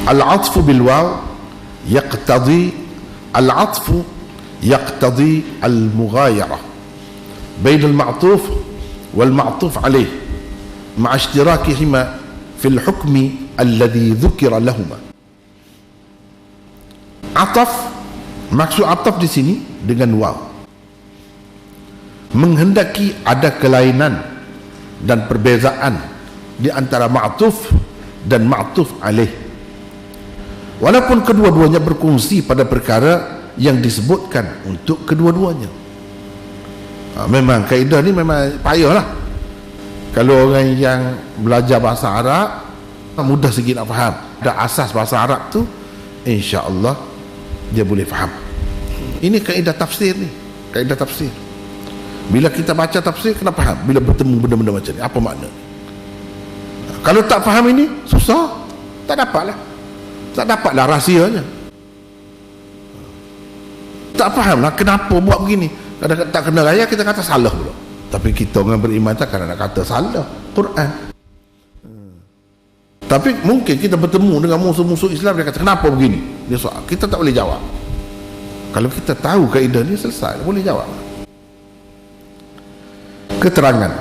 Al-'athfu bil waw yaqtadi al-mughayarah bain al-ma'tuf wal-ma'tuf alaih ma'a ishtirakihima fil hukmi alladhi dhukira lahuma. Ataf, maksud ataf di sini dengan waw, menghendaki ada kelainan dan perbezaan di antara ma'tuf dan ma'tuf alaih, walaupun kedua-duanya berkongsi pada perkara yang disebutkan untuk kedua-duanya. Memang kaedah ni memang payahlah. Kalau orang yang belajar bahasa Arab mudah sikit nak faham, ada asas bahasa Arab tu, insya-Allah dia boleh faham. Ini kaedah tafsir ni, kaedah tafsir. Bila kita baca tafsir kena faham, bila bertemu benda-benda macam ni apa makna. Kalau tak faham ini susah, tak dapatlah rahsianya. Tak fahamlah kenapa buat begini. Kadang-kadang tak kena raya kita kata salah pula. Tapi kita orang beriman takkan nak kata salah Quran. Tapi mungkin kita bertemu dengan musuh-musuh Islam, dia kata kenapa begini, dia soal, kita tak boleh jawab. Kalau kita tahu kaedah ni selesai, boleh jawab. Keterangan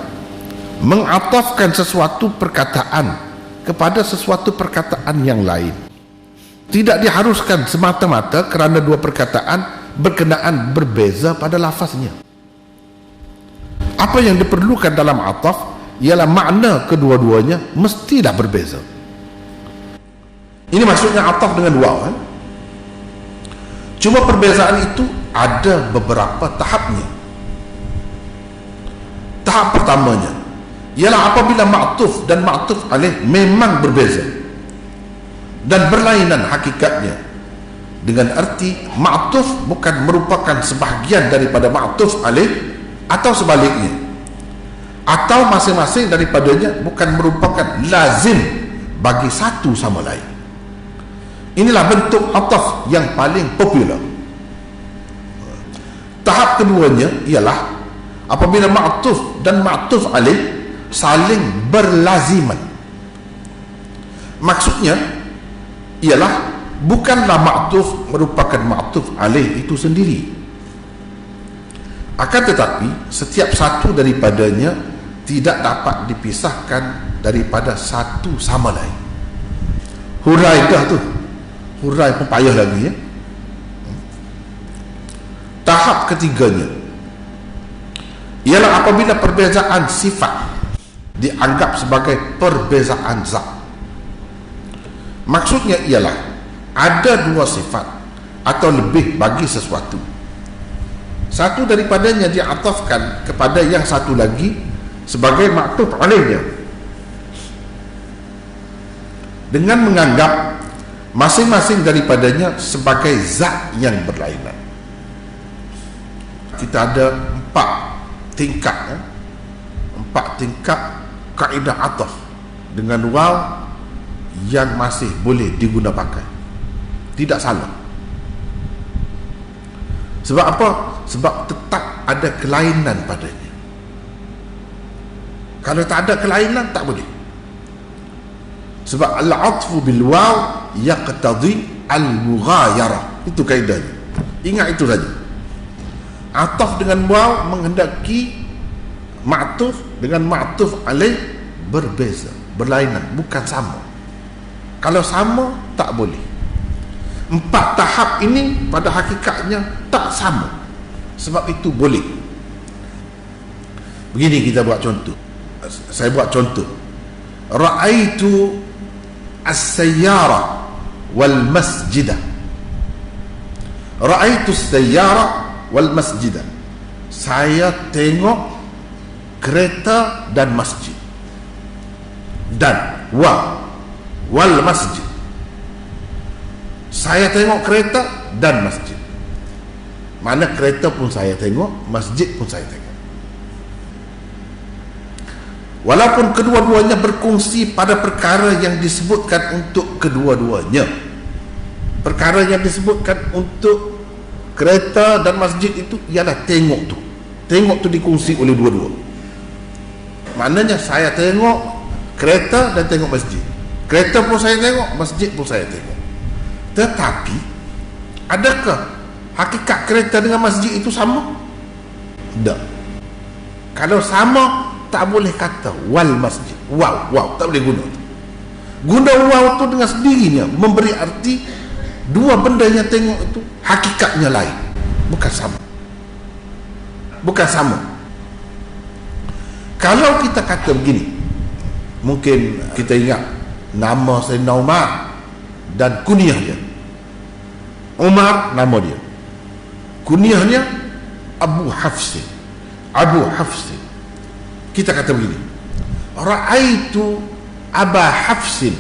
mengatafkan sesuatu perkataan kepada sesuatu perkataan yang lain tidak diharuskan semata-mata kerana dua perkataan berkenaan berbeza pada lafaznya. Apa yang diperlukan dalam ataf ialah makna kedua-duanya mestilah berbeza. Ini maksudnya ataf dengan waw kan? Cuma perbezaan itu ada beberapa tahapnya. Tahap pertamanya ialah apabila ma'tuf dan ma'tuf alaih memang berbeza dan berlainan hakikatnya, dengan arti ma'tuf bukan merupakan sebahagian daripada ma'tuf alaih atau sebaliknya, atau masing-masing daripadanya bukan merupakan lazim bagi satu sama lain. Inilah bentuk ataf yang paling popular. Tahap keduanya ialah apabila ma'tuf dan ma'tuf alaih saling berlaziman. Maksudnya ialah bukanlah ma'tuf merupakan ma'tuf alaih itu sendiri, akan tetapi setiap satu daripadanya tidak dapat dipisahkan daripada satu sama lain. Hurai dah tu, hurai pun payah lagi ya. Tahap ketiganya ialah apabila perbezaan sifat dianggap sebagai perbezaan zat. Maksudnya ialah ada dua sifat atau lebih bagi sesuatu, satu daripadanya diatafkan kepada yang satu lagi sebagai maktuf alaihnya dengan menganggap masing-masing daripadanya sebagai zat yang berlainan. Kita ada empat tingkat kaedah ataf dengan waw yang masih boleh diguna pakai, tidak salah. Sebab apa? Sebab tetap ada kelainan padanya. Kalau tak ada kelainan tak boleh. Sebab al-'athfu bil waw yaqtadi al-mughayarah, itu kaedahnya. Ingat itu saja. Ataf dengan waw menghendaki ma'tuf dengan ma'tuf alaih berbeza, berlainan, bukan sama. Kalau sama tak boleh. Empat tahap ini pada hakikatnya tak sama, sebab itu boleh. Begini kita buat contoh. Saya buat contoh. Ra'aitu as-sayyara wal masjidah. Ra'aitu as-sayyara wal masjidah. Saya tengok kereta dan masjid. Dan wal masjid. Saya tengok kereta dan masjid. Mana kereta pun saya tengok, masjid pun saya tengok. Walaupun kedua-duanya berkongsi pada perkara yang disebutkan untuk kedua-duanya. Perkara yang disebutkan untuk kereta dan masjid itu ialah tengok tu. Tengok tu dikongsi oleh dua-dua. Maknanya saya tengok kereta dan tengok masjid. Kereta pun saya tengok, masjid pun saya tengok. Tetapi adakah hakikat kereta dengan masjid itu sama? Tak. Kalau sama, tak boleh kata wal masjid. Wow, tak boleh guna. Guna wow tu dengan sendirinya memberi arti dua benda yang tengok itu hakikatnya lain, bukan sama. Bukan sama. Kalau kita kata begini, mungkin kita ingat nama Sayyidina Umar dan kunyah dia. Umar nama dia, kunyahnya Abu Hafsin. Kita kata begini, ra'aitu Aba Hafsin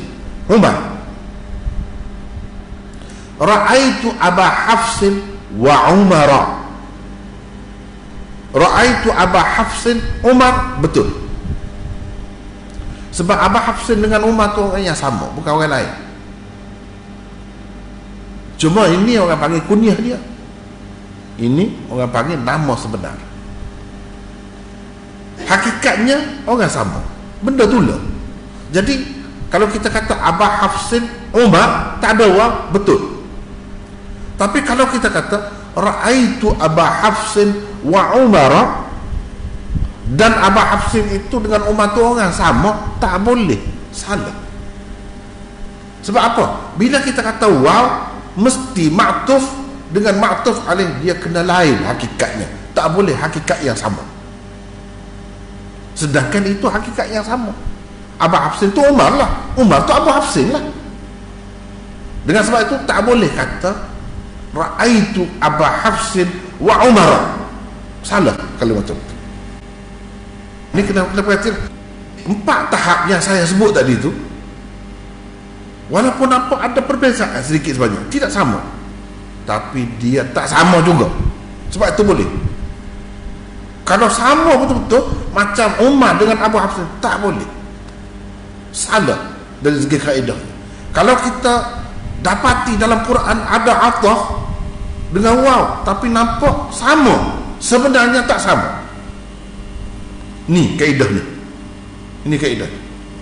Umar, ra'aitu Aba Hafsin wa Umara. Ra'aitu Aba Hafsin Umar, betul. Sebab Aba Hafsin dengan Umar tu orang yang sama, bukan orang lain. Cuma ini orang panggil kunyah dia, ini orang panggil nama sebenar. Hakikatnya orang sama, benda tu lah. Jadi kalau kita kata Aba Hafsin Umar, tak ada wang, betul. Tapi kalau kita kata ra'aitu Aba Hafsin wa Umara, dan Aba Hafsin itu dengan Umar tu orang sama, tak boleh, salah. Sebab apa? Bila kita kata waw, mesti ma'tuf dengan ma'tuf alaih, dia kena lain hakikatnya, tak boleh hakikat yang sama. Sedangkan itu hakikat yang sama. Aba Hafsin tu Umar lah, Umar tu Abu Hafsin lah. Dengan sebab itu tak boleh kata ra'aitu Aba Hafsin wa Umar, salah kalau macam itu. Ini kena perhatikan 4 tahap yang saya sebut tadi itu, walaupun nampak ada perbezaan sedikit sebanyak, tidak sama, tapi dia tak sama juga. Sebab itu boleh. Kalau sama betul-betul macam Umar dengan Abu Hafsin, tak boleh, salah dari segi kaedah. Kalau kita dapati dalam Quran ada ataf dengan waw, tapi nampak sama, sebenarnya tak sama. Ni kaedahnya, ini kaedah.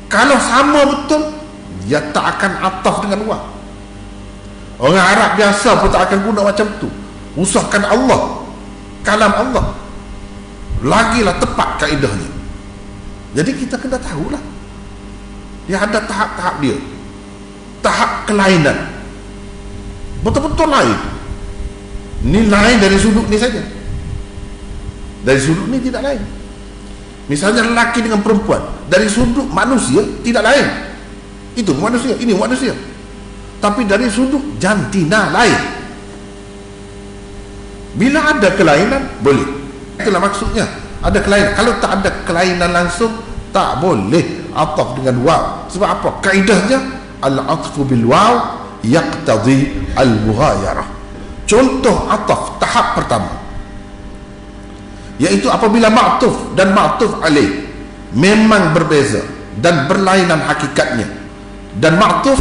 Kalau sama betul, dia tak akan ataf dengan waw. Orang Arab biasa pun tak akan guna macam tu. Usahkan Allah, kalam Allah, lagilah tepat kaedahnya. Jadi kita kena tahulah, dia ada tahap-tahap dia, tahap kelainan, betul-betul lain. Ini lain dari sudut ni saja, dari sudut ni tidak lain. Misalnya lelaki dengan perempuan, dari sudut manusia tidak lain, itu manusia, ini manusia. Tapi dari sudut jantina lain. Bila ada kelainan, boleh. Itulah maksudnya, ada kelainan. Kalau tak ada kelainan langsung, tak boleh ataf dengan waw. Sebab apa? Kaedahnya al-atfu bil waw yaqtadi al-mughayarah. Contoh ataf tahap pertama, iaitu apabila ma'tuf dan ma'tuf alaih memang berbeza dan berlainan hakikatnya, dan ma'tuf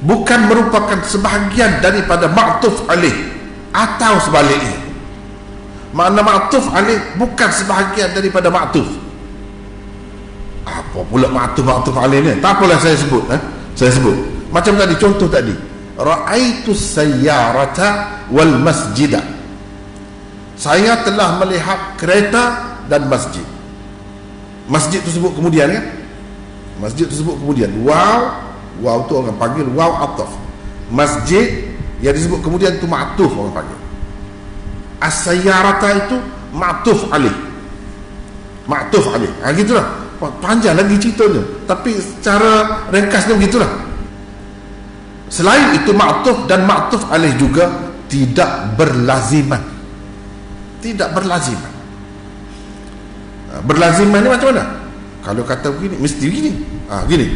bukan merupakan sebahagian daripada ma'tuf alaih, atau sebaliknya. Makna ma'tuf alaih bukan sebahagian daripada ma'tuf. Apa pula ma'tuf alaih ni? Tak apalah saya sebut, saya sebut. Macam tadi, contoh tadi, ra'aitu sayyarata wal masjidah. Saya telah melihat kereta dan masjid. Masjid tersebut kemudian, kan? Masjid tersebut kemudian. Waw tu orang panggil waw ataf. Masjid yang disebut kemudian tu ma'tuf orang panggil. As-sayyarata itu ma'tuf alaih. Ma'tuf alaih. Gitulah. Panjang lagi ceritanya, tapi secara ringkasnya begitulah. Selain itu ma'tuf dan ma'tuf alaih juga tidak berlaziman. Tidak berlaziman. Berlaziman ni macam mana? Kalau kata begini, mesti begini. Gini.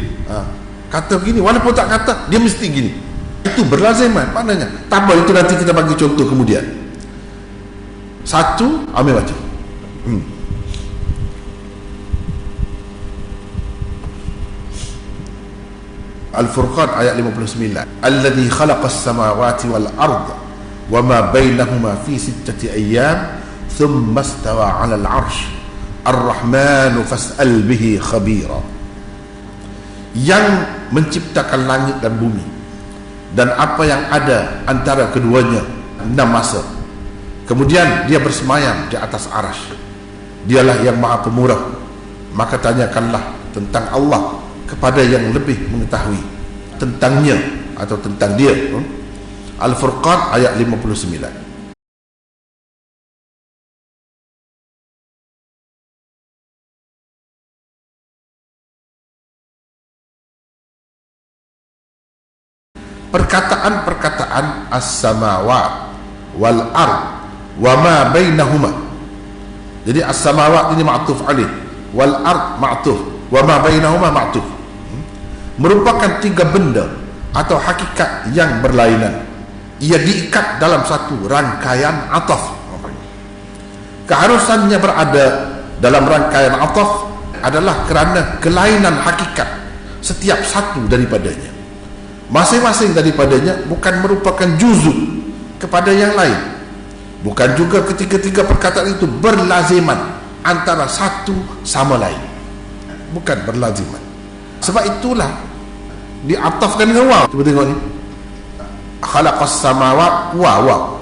Kata begini, walaupun tak kata, dia mesti gini. Itu berlaziman. Maknanya, tak apa, itu nanti kita bagi contoh kemudian. Satu, ambil baca. Al-Furqan ayat 59. Alladhi khalaqas samawati wal arda wa ma bainahuma fi 6 ayyam thumma istawa 'ala al-'arsy ar-rahmanu fas'al bihi khabira. yang menciptakan langit dan bumi dan apa yang ada antara keduanya 6 masa. Kemudian dia bersemayam di atas arasy. Dialah yang maha pemurah. Maka tanyakanlah tentang Allah kepada yang lebih mengetahui tentangnya atau tentang dia. Al-Furqan ayat 59. Perkataan-perkataan as-samawat wal ard wa ma bainahuma. Jadi as-samawat ini ma'tuf alaih, wal ard ma'tuf, wa ma bainahuma ma'tuf. Merupakan 3 benda atau hakikat yang berlainan. Ia diikat dalam satu rangkaian ataf. Keharusannya berada dalam rangkaian ataf adalah kerana kelainan hakikat setiap satu daripadanya. Masing-masing daripadanya bukan merupakan juzuk kepada yang lain. Bukan juga ketiga-tiga perkataan itu berlaziman antara satu sama lain. Bukan berlaziman. Sebab itulah diatafkan dengan waw. Cuba tengok ni. Khalaqas samawat waw.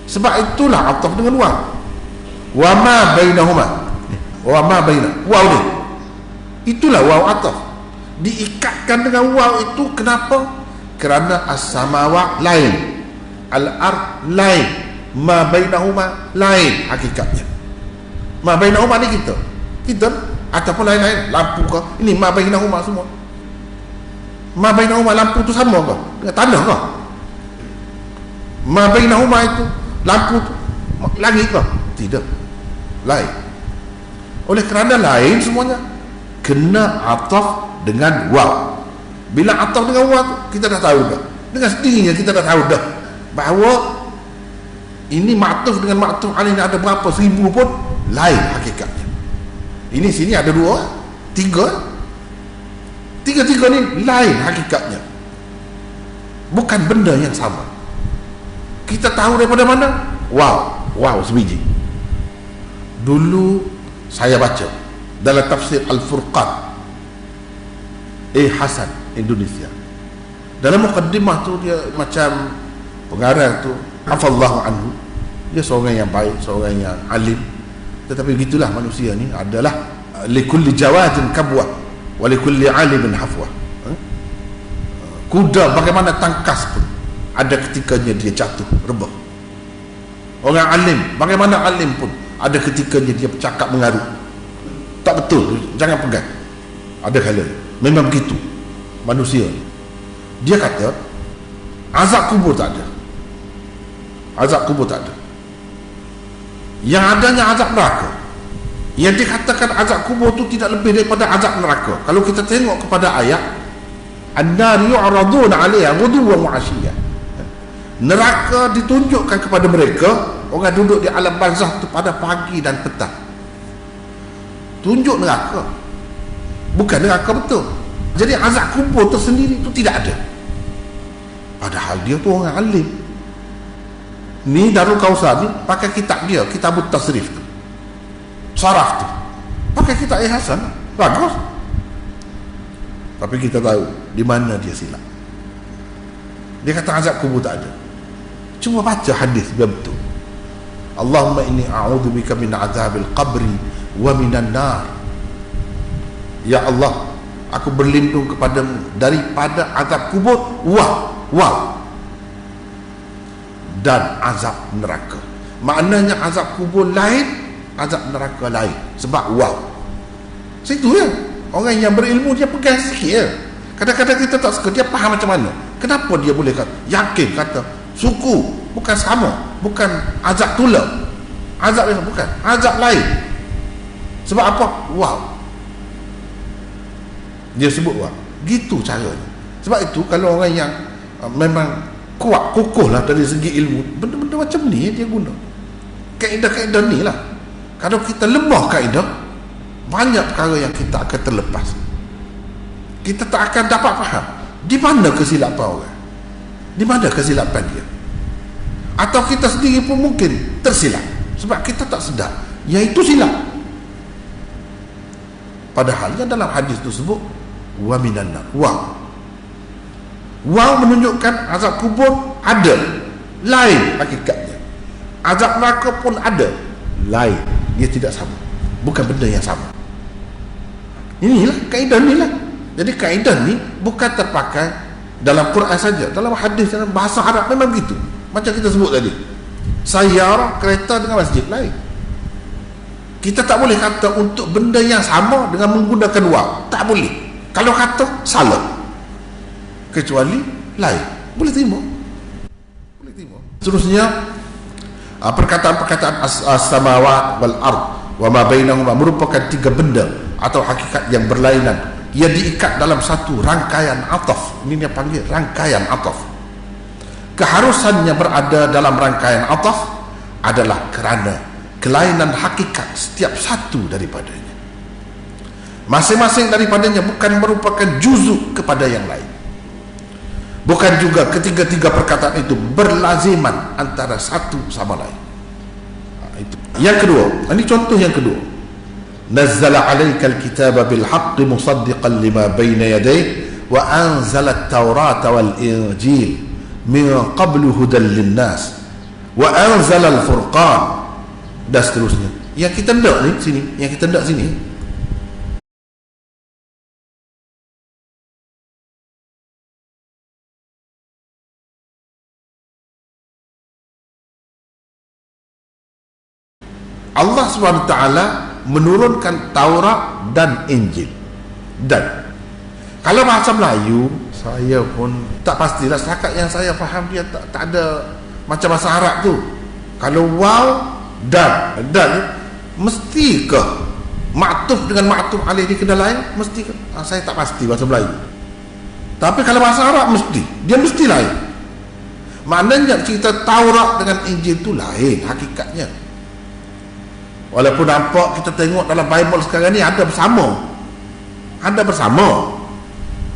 Sebab itulah ataf dengan waw. Wa ma bainahuma. Wa ma baina. Waw ni. Itulah waw ataf. Diikatkan dengan waw itu kenapa? Kerana as-samawat lain, al-ard lain, ma bainahuma lain hakikatnya. Ma bainahuma ni kita ataupun lain-lain, lampu ke ini ma bainahuma semua. Ma bainahuma lampu tu sama ke dengan tanah ke? Ma bainahuma itu lampu tu langit ke? Tidak, lain. Oleh kerana lain semuanya, kena ataf dengan waw. Bila ataf dengan waw kita dah tahu dah, dengan sendirinya kita dah tahu dah bahawa ini ma'tuf dengan ma'tuf alaih ada berapa 1000 pun lain hakikatnya. Ini sini ada 2, 3, tiga ni lain hakikatnya, bukan benda yang sama. Kita tahu daripada mana? Waw sebiji. Dulu saya baca dalam tafsir Al-Furqan Hasan Indonesia, dalam mukaddimah tu dia macam pengarang tu afallahu anhu, dia seorang yang baik, seorang yang alim, tetapi begitulah manusia ni adalah likulli jawadin kabwah wa likulli alimin hafwah. Kuda bagaimana tangkas pun ada ketikanya dia jatuh rebah. Orang alim bagaimana alim pun ada ketikanya dia bercakap mengarut, tak betul, jangan pegang. Ada kalanya memang begitu manusia. Dia kata azab kubur tak ada. Azab kubur tak ada. Yang adanya azab neraka. Yang dikatakan azab kubur itu tidak lebih daripada azab neraka. Kalau kita tengok kepada ayat an-nar yu'raduna 'alaiha ghuduwan wa 'ashiyyan. Neraka ditunjukkan kepada mereka, orang duduk di alam barzakh itu pada pagi dan petang. Tunjuk neraka, bukan neraka betul. Jadi azab kubur tersendiri itu tidak ada. Padahal dia tu orang alim. Ni Darul Kausar ni pakai kitab dia, Kitabut Tasrif tu, Saraf tu, pakai kitab Hasan, bagus. Tapi kita tahu di mana dia silap. Dia kata azab kubur tak ada. Cuba baca hadis biar betul. Allahumma inni a'udzubika min azabil qabri wa minan nar. Ya Allah, aku berlindung kepadamu daripada azab kubur dan azab neraka. Maknanya azab kubur lain, azab neraka lain. Sebab situ ya. Orang yang berilmu dia pegang sikit ya. Kadang-kadang kita tak suka, dia faham macam mana. Kenapa dia boleh kata, yakin kata suku, bukan sama, bukan azab tulang, azab yang bukan, azab lain. Sebab apa? Dia sebut gitu caranya. Sebab itu kalau orang yang memang kuat, kukuh lah dari segi ilmu, benda-benda macam ni dia guna kaedah-kaedah ni lah. Kalau kita lemah kaedah, banyak perkara yang kita akan terlepas. Kita tak akan dapat faham di mana kesilapan orang, di mana kesilapan dia, atau kita sendiri pun mungkin tersilap sebab kita tak sedar yang itu silap. Padahal dalam hadis tersebut wa minan nar. Waw menunjukkan azab kubur ada, lain hakikatnya. Azab neraka pun ada, lain, dia tidak sama, bukan benda yang sama. Inilah kaedah ni lah. Jadi kaedah ni bukan terpakai dalam Quran saja, dalam hadis, dalam bahasa Arab memang begitu. Macam kita sebut tadi, sayyarah, kereta dengan masjid lain. Kita tak boleh kata untuk benda yang sama dengan menggunakan waw, tak boleh. Kalau kata salah, kecuali lain, boleh terima, boleh terima. Seterusnya perkataan-perkataan as-samawat wal ard wa ma bainahuma merupakan tiga benda atau hakikat yang berlainan. Ia diikat dalam satu rangkaian ataf. Ini dia panggil rangkaian ataf. Keharusannya berada dalam rangkaian ataf adalah kerana kelainan hakikat setiap satu daripadanya. Masing-masing daripadanya bukan merupakan juzuk kepada yang lain. Bukan juga ketiga-tiga perkataan itu berlaziman antara satu sama lain. Itu. Yang kedua, ini contoh yang kedua. Nazzala 'alaikal kitaba bil haqqi musaddiqan lima bayna yadayhi wa anzala at-taurata wal injil min qablu hudan lin-nas wa anzala al-furqan, dan seterusnya. Yang kita hendak ni sini, yang kita hendak sini, Allah SWT menurunkan Taurat dan Injil. Dan kalau bahasa Melayu, saya pun tak pastilah, setakat yang saya faham dia tak ada macam bahasa Arab tu. Kalau waw dan mesti ke maktuf dengan maktuf alih di kena lain, mesti ke? Saya tak pasti bahasa Melayu. Tapi kalau bahasa Arab mesti, dia mesti lain. Maknanya cerita Taurat dengan Injil tu lain hakikatnya. Walaupun nampak kita tengok dalam Bible sekarang ni ada bersama,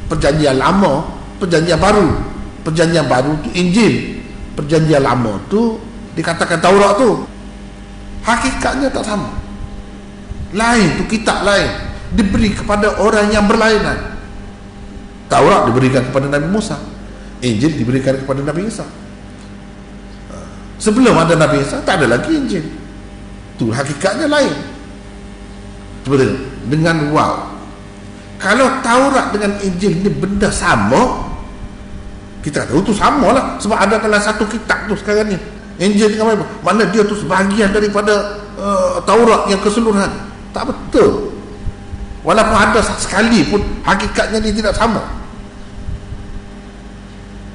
perjanjian lama, perjanjian baru. Perjanjian baru tu Injil, perjanjian lama tu dikatakan Taurat tu. Hakikatnya tak sama, lain tu, kitab lain, diberi kepada orang yang berlainan. Taurat diberikan kepada Nabi Musa, Injil diberikan kepada Nabi Isa. Sebelum ada Nabi Isa tak ada lagi Injil. Tu hakikatnya lain. Seperti dengan waw. Kalau Taurat dengan Injil ni benda sama, kita tahu tu sama lah, sebab ada dalam satu kitab tu sekarang ni, Injil dengan Bible. Mana dia tu sebahagian daripada Taurat yang keseluruhan. Tak betul. Walaupun ada sekali pun hakikatnya ni tidak sama.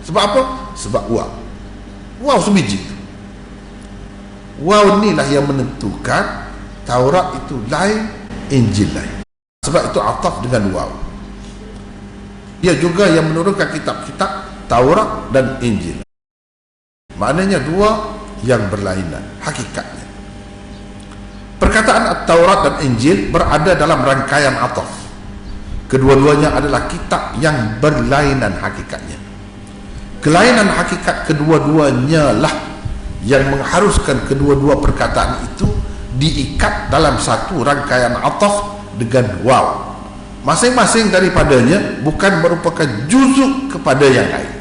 Sebab apa? Sebab waw. Waw sebiji. Waw inilah yang menentukan Taurat itu lain, Injil lain. Sebab itu ataf dengan waw. Dia juga yang menurunkan kitab-kitab Taurat dan Injil. Maknanya dua yang berlainan hakikatnya. Perkataan Taurat dan Injil berada dalam rangkaian ataf. Kedua-duanya adalah kitab yang berlainan hakikatnya. Kelainan hakikat kedua-duanya lah yang mengharuskan kedua-dua perkataan itu diikat dalam satu rangkaian ataf dengan waw. Masing-masing daripadanya bukan merupakan juzuk kepada yang lain.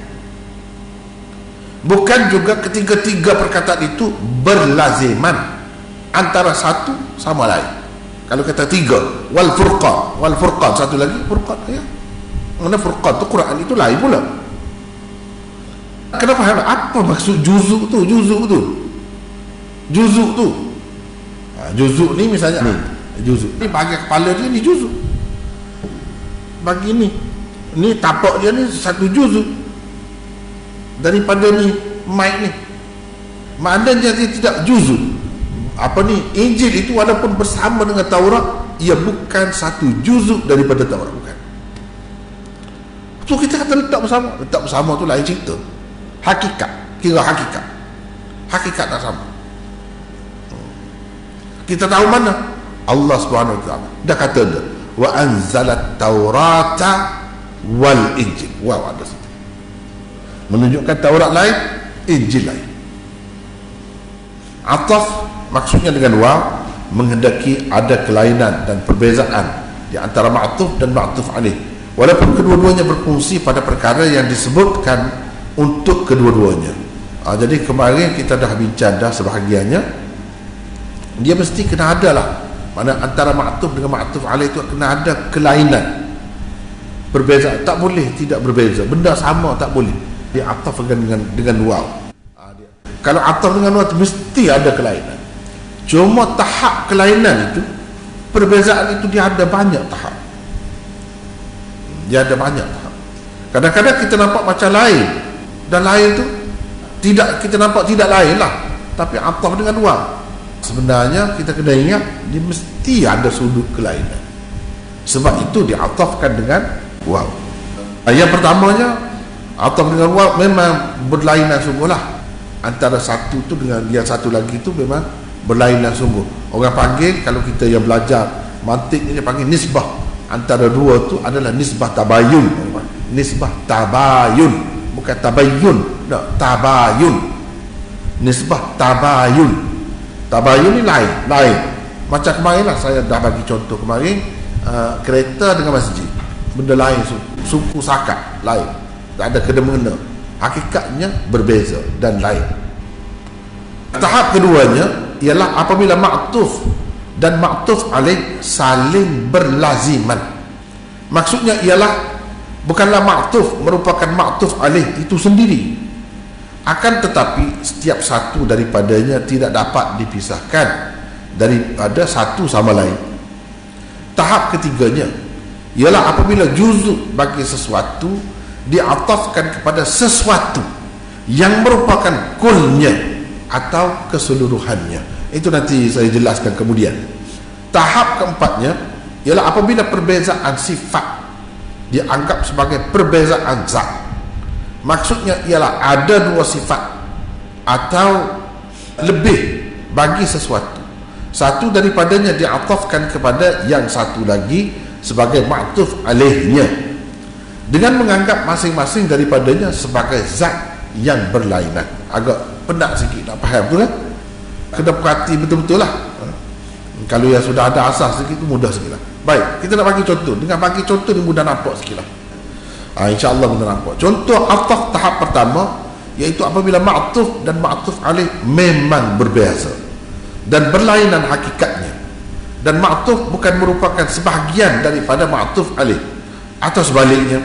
Bukan juga ketiga-tiga perkataan itu berlaziman antara satu sama lain. Kalau kata tiga, wal furqan, satu lagi furqan, ya. Mana furqan tu Quran itu lain pula. Kenapa? Apa maksud juzuk tu? Juzuk juzuk ni misalnya juzuk ni bahagian kepala dia ni juzuk, bagi ni tapak dia ni satu juzuk daripada ni mic ni. Maknanya dia tidak juzuk. Apa ni, Injil itu walaupun bersama dengan Taurat, ia bukan satu juzuk daripada Taurat, bukan. So kita kata letak bersama tu lain cerita. Hakikat, kira hakikat tak sama. Kita tahu mana Allah Subhanahu Wa Taala dah kata dah, wa anzalat taurata wal injil. Wow, ada situ menunjukkan Taurat lain, Injil lain. Ataf maksudnya dengan waw menghendaki ada kelainan dan perbezaan di antara ma'tuf dan ma'tuf alaih, walaupun kedua-duanya berfungsi pada perkara yang disebutkan untuk kedua-duanya. Jadi kemarin kita dah bincang dah sebahagiannya, dia mesti kena ada lah, mana antara ma'tuf dengan ma'tuf alaih itu kena ada kelainan, berbeza. Tak boleh tidak berbeza, benda sama tak boleh dia ataf dengan waw. Kalau ataf dengan waw mesti ada kelainan. Cuma tahap kelainan itu, perbezaan itu dia ada banyak tahap. Dia ada banyak tahap. Kadang-kadang kita nampak macam lain, dan lain tu tidak, kita nampak tidak lain lah, tapi ataf dengan waw. Sebenarnya kita kena ingat dia mesti ada sudut kelainan, sebab itu diatafkan dengan waw. Yang pertamanya, ataf dengan waw memang berlainan sungguhlah. Antara satu tu dengan yang satu lagi tu memang berlainan sungguh. Orang panggil, kalau kita yang belajar mantik ni, dia panggil nisbah. Antara dua tu adalah nisbah tabayun. Nisbah tabayun, bukan tabayun, tak, tabayun. Nisbah tabayun. Tabayun ni lain. Macam kemarin lah, saya dah bagi contoh kemarin, kereta dengan masjid, benda lain, suku sakat lain, tak ada kena-mengena, hakikatnya berbeza dan lain. Tahap keduanya ialah apabila ma'tuf dan ma'tuf alaih saling berlaziman. Maksudnya ialah bukanlah ma'tuf merupakan ma'tuf alaih itu sendiri, akan tetapi setiap satu daripadanya tidak dapat dipisahkan daripada satu sama lain. Tahap ketiganya ialah apabila juzuk bagi sesuatu diatafkan kepada sesuatu yang merupakan kulnya atau keseluruhannya. Itu nanti saya jelaskan kemudian. Tahap keempatnya ialah apabila perbezaan sifat dianggap sebagai perbezaan zat. Maksudnya ialah ada dua sifat atau lebih bagi sesuatu, satu daripadanya diatafkan kepada yang satu lagi sebagai ma'tuf alaihnya, dengan menganggap masing-masing daripadanya sebagai zat yang berlainan. Agak penat sikit nak faham tu kan, kena perhati betul-betul lah. Kalau yang sudah ada asas sikit tu mudah sikit lah. Baik, kita nak bagi contoh. Dengan bagi contoh ni mudah nampak sikit lah. InsyaAllah mudah nampak. Contoh ataf tahap pertama, iaitu apabila ma'tuf dan ma'tuf alaih memang berbeza dan berlainan hakikatnya, dan ma'tuf bukan merupakan sebahagian daripada ma'tuf alaih, atau sebaliknya.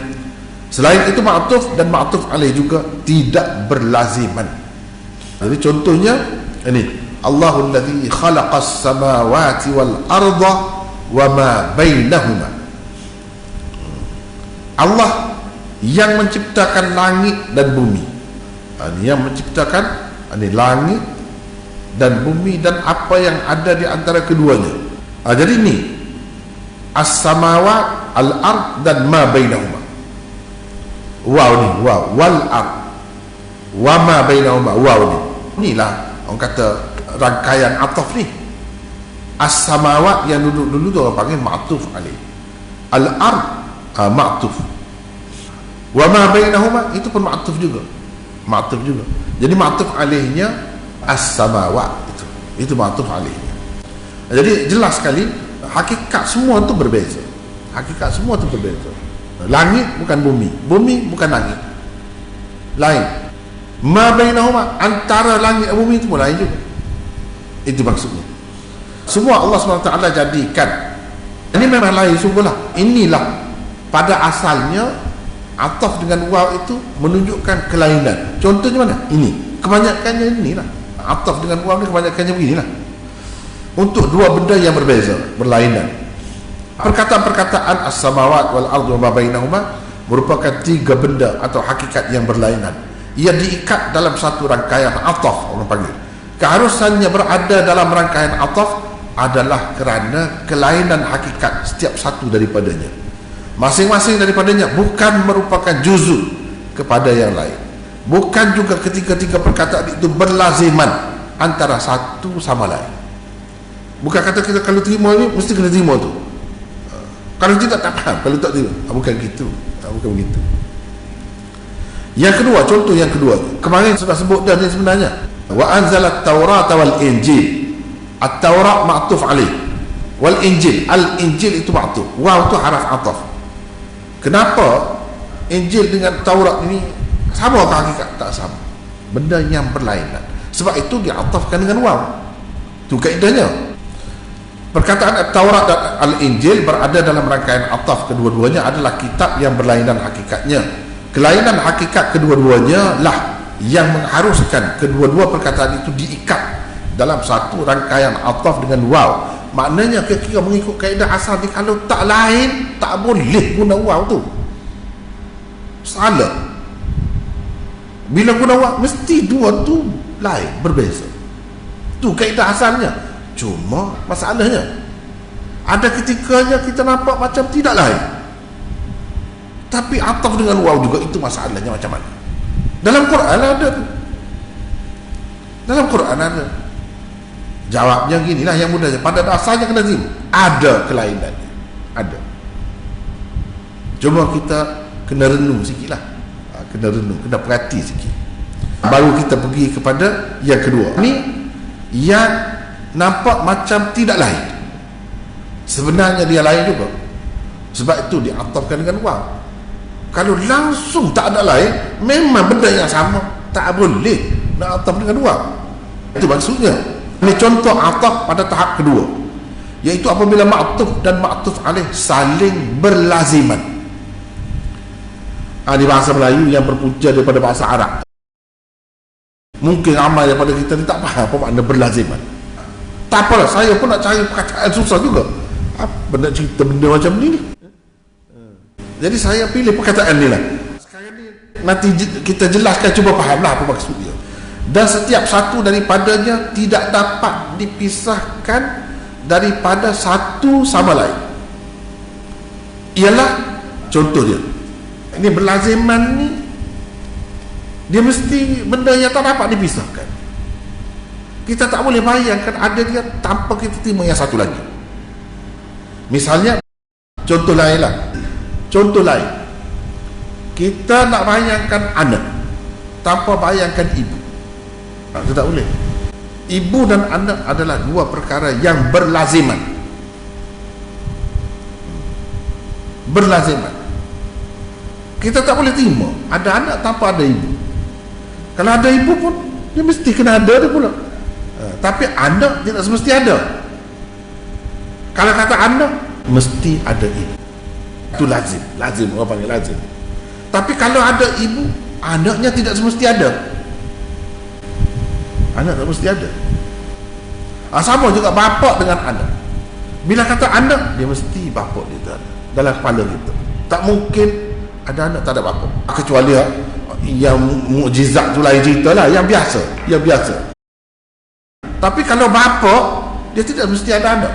Selain itu ma'tuf dan ma'tuf alaih juga tidak berlaziman. Jadi contohnya ini, Allahul ladzi khalaqas samawati wal arda wa ma bainahuma. Allah yang menciptakan langit dan bumi. Ini yang menciptakan ini langit dan bumi dan apa yang ada di antara keduanya. Jadi ini as-samawat, al-ard dan ma bainahuma. Waw ni, waw, wal ard wa ma bainahuma, waw ni. Inilah orang kata rangkaian ataf ni. As-samawat yang dulu tu orang panggil ma'tuf alaih. Al-ard ma'tuf. Wa ma bainahuma itu pun ma'tuf juga. Ma'tuf juga. Jadi ma'tuf alaihnya as-samawat itu ma'tuf alaihnya. Jadi jelas sekali hakikat semua tu berbeza. Hakikat semua tu berbeza. Langit bukan bumi, bumi bukan langit. Lain. Ma bainahuma, antara langit dan bumi itu pun lain juga. Itu maksudnya. Semua Allah SWT jadikan. Ini memang lain sungguhlah. Inilah pada asalnya ataf dengan waw itu menunjukkan kelainan. Contohnya mana? Ini. Kebanyakannya inilah. Ataf dengan waw ni kebanyakannya beginilah. Untuk dua benda yang berbeza, berlainan. Perkataan-perkataan as-samawat wal ardu wa ma bainahuma merupakan tiga benda atau hakikat yang berlainan. Ia diikat dalam satu rangkaian ataf, orang panggil. Keharusannya berada dalam rangkaian ataf adalah kerana kelainan hakikat setiap satu daripadanya. Masing-masing daripadanya bukan merupakan juzuk kepada yang lain. Bukan juga ketiga-tiga perkataan itu berlaziman antara satu sama lain. Bukan kata kita kalau terima ni mesti kena terima tu. Kalau tidak tak faham, kalau tak terima. Bukan gitu. Bukan begitu. Yang kedua, contoh yang kedua. Kemarin sudah sebut dah ni sebenarnya. Wa anzalat Taurat wal Injil. At-Taurat ma'tuf alaih. Wal Injil, al-Injil itu ma'tuf. Waw itu haraf ataf. Kenapa Injil dengan Taurat ini sama ke hakikat? Tak sama, benda yang berlainan. Sebab itu diatafkan dengan waw. Itu kaedahnya. Perkataan Taurat dan Al-Injil berada dalam rangkaian ataf. Kedua-duanya adalah kitab yang berlainan hakikatnya. Kelainan hakikat kedua-duanya lah yang mengharuskan kedua-dua perkataan itu diikat dalam satu rangkaian ataf dengan waw. Maknanya kira-kira mengikut kaedah asal ni, kalau tak lain tak boleh guna waw tu, salah. Bila guna waw mesti dua tu lain, berbeza. Tu kaedah asalnya. Cuma masalahnya ada ketikanya kita nampak macam tidak lain, tapi ataf dengan waw juga. Itu masalahnya macam mana? Dalam Quran ada tu. Dalam Quran ada. Jawabnya ginilah yang mudahnya. Pada dasarnya kena lazim ada kelainannya. Ada. Cuma kita kena renung sikit lah. Kena renung, kena perhati sikit. Baru kita pergi kepada yang kedua. Ini yang nampak macam tidak lain, sebenarnya dia lain juga. Sebab itu diatafkan dengan waw. Kalau langsung tak ada lain, memang benda yang sama, tak boleh nak ataf dengan waw. Itu maksudnya. Ini contoh ataf pada tahap kedua, iaitu apabila ma'tuf dan ma'tuf alaih saling berlaziman. Di bahasa Melayu yang berpunca daripada bahasa Arab, mungkin ramai daripada kita ni tak faham apa makna berlaziman. Tak apalah, saya pun nak cari perkataan susah juga. Apa nak cerita benda macam ni? Jadi saya pilih perkataan ni lah. Sekarang ni nanti kita jelaskan, cuba fahamlah apa maksud dia. Dan setiap satu daripadanya tidak dapat dipisahkan daripada satu sama lain. Ialah contoh dia. Ini berlaziman ni, dia mesti benda yang tak dapat dipisahkan. Kita tak boleh bayangkan ada dia tanpa kita terima yang satu lagi. Misalnya, contoh lain lah. Contoh lain, kita nak bayangkan anak tanpa bayangkan ibu. Itu tak boleh. Ibu dan anak adalah dua perkara yang berlaziman. Berlaziman. Kita tak boleh terima ada anak tanpa ada ibu. Kalau ada ibu pun, dia mesti kena ada dia pula. Tapi anak tidak semesti ada. Kalau kata anak, mesti ada ibu. Itu lazim. Lazim, orang panggil lazim. Tapi kalau ada ibu, anaknya tidak semesti ada. Anak tak mesti ada. Sama juga bapa dengan anak. Bila kata anak, dia mesti bapa dia tu ada dalam kepala kita. Tak mungkin ada anak tak ada bapa, kecuali yang mukjizat tu lain cerita lah, yang biasa. Yang biasa. Tapi kalau bapa, dia tidak mesti ada anak.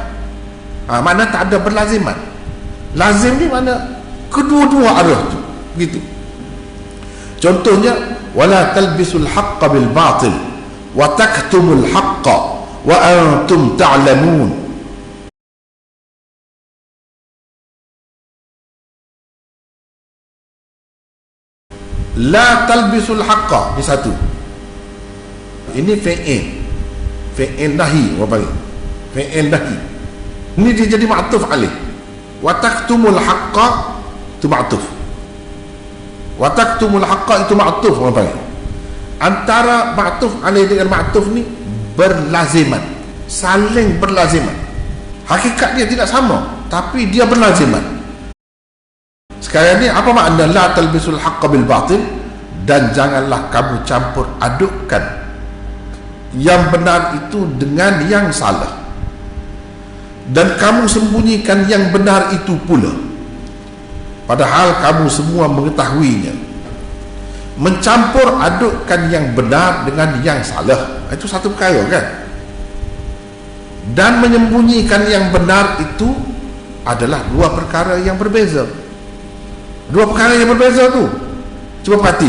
Mana tak ada berlaziman. Lazim ni mana kedua-dua arah tu. Begitu. Contohnya, wala talbisul haqqa bil batil wa taktumul haqqa wa antum ta'lamun. La talbisul haqqa, ini satu. Ini fi'il nahi, orang panggil fi'il nahi. Ini dia jadi ma'tuf alaih. Wa taktumul haqqa, itu ma'tuf. Wa taktumul haqqa, itu ma'tuf, orang panggil. Antara ma'tuf alaih dengan ma'tuf ni berlaziman, saling berlaziman. Hakikat dia tidak sama, tapi dia berlaziman. Sekarang ni apa makna la talbisul haqqa bil batil? Dan janganlah kamu campur adukkan yang benar itu dengan yang salah, dan kamu sembunyikan yang benar itu pula, padahal kamu semua mengetahuinya. Mencampur adukkan yang benar dengan yang salah, itu satu perkara kan? Dan menyembunyikan yang benar itu adalah dua perkara yang berbeza. Dua perkara yang berbeza tu. Cuba perhati.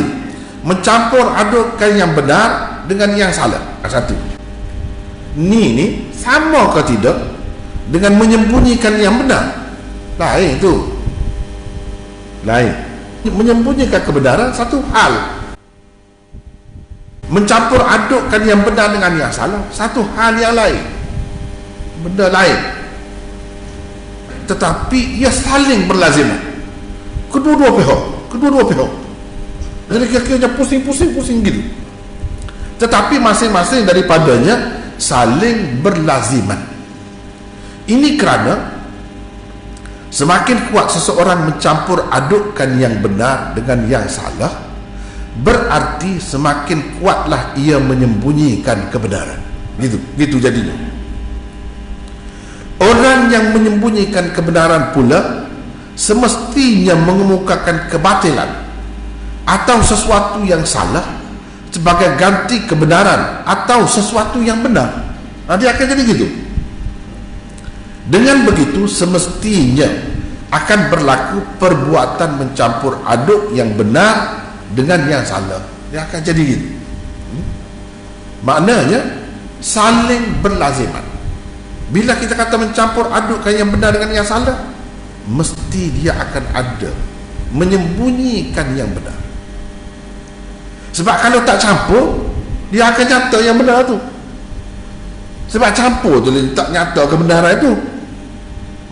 Mencampur adukkan yang benar dengan yang salah, satu. Ni sama ke tidak dengan menyembunyikan yang benar? Lain tu. Lain. Menyembunyikan kebenaran satu hal. Mencampur adukkan yang benar dengan yang salah satu hal yang lain. Benda lain. Tetapi ia saling berlaziman. kedua-dua pihak. Jadi kira-kira pusing gitu. Tetapi masing-masing daripadanya saling berlaziman. Ini kerana semakin kuat seseorang mencampur adukkan yang benar dengan yang salah, berarti semakin kuatlah ia menyembunyikan kebenaran. Gitu jadinya. Orang yang menyembunyikan kebenaran pula semestinya mengemukakan kebatilan atau sesuatu yang salah sebagai ganti kebenaran atau sesuatu yang benar. Nanti akan jadi gitu. Dengan begitu semestinya akan berlaku perbuatan mencampur aduk yang benar dengan yang salah. Dia akan jadi gitu. Maknanya saling berlaziman. Bila kita kata mencampur adukkan yang benar dengan yang salah, mesti dia akan ada menyembunyikan yang benar. Sebab kalau tak campur, dia akan nyata yang benar tu. Sebab campur tu dia tak nyata kebenaran itu,